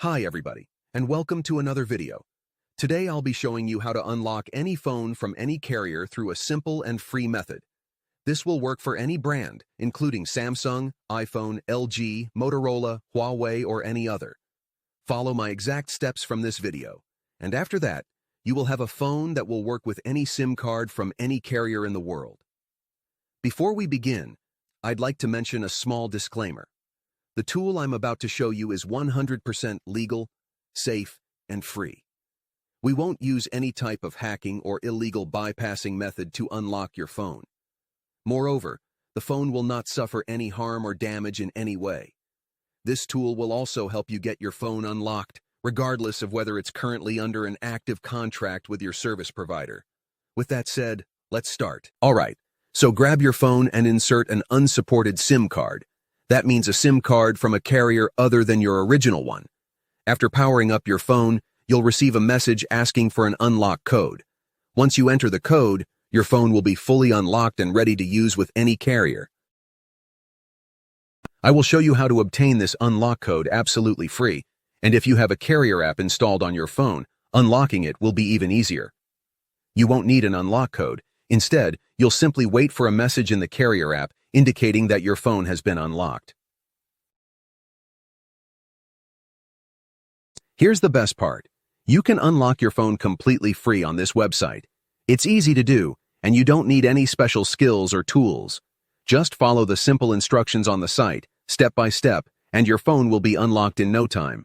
Hi everybody, and welcome to another video. Today I'll be showing you how to unlock any phone from any carrier through a simple and free method. This will work for any brand, including Samsung, iPhone, LG, Motorola, Huawei, or any other. Follow my exact steps from this video, and after that, you will have a phone that will work with any SIM card from any carrier in the world. Before we begin, I'd like to mention a small disclaimer. The tool I'm about to show you is 100% legal, safe, and free. We won't use any type of hacking or illegal bypassing method to unlock your phone. Moreover, the phone will not suffer any harm or damage in any way. This tool will also help you get your phone unlocked, regardless of whether it's currently under an active contract with your service provider. With that said, let's start. Alright, so grab your phone and insert an unsupported SIM card. That means a SIM card from a carrier other than your original one. After powering up your phone, you'll receive a message asking for an unlock code. Once you enter the code, your phone will be fully unlocked and ready to use with any carrier. I will show you how to obtain this unlock code absolutely free, and if you have a carrier app installed on your phone, unlocking it will be even easier. You won't need an unlock code. Instead, you'll simply wait for a message in the carrier app indicating that your phone has been unlocked. Here's the best part. You can unlock your phone completely free on this website. It's easy to do, and you don't need any special skills or tools. Just follow the simple instructions on the site, step by step, and your phone will be unlocked in no time.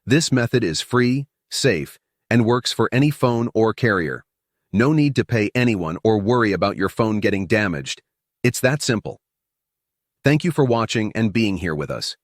This method is free, safe, and works for any phone or carrier. No need to pay anyone or worry about your phone getting damaged. It's that simple. Thank you for watching and being here with us.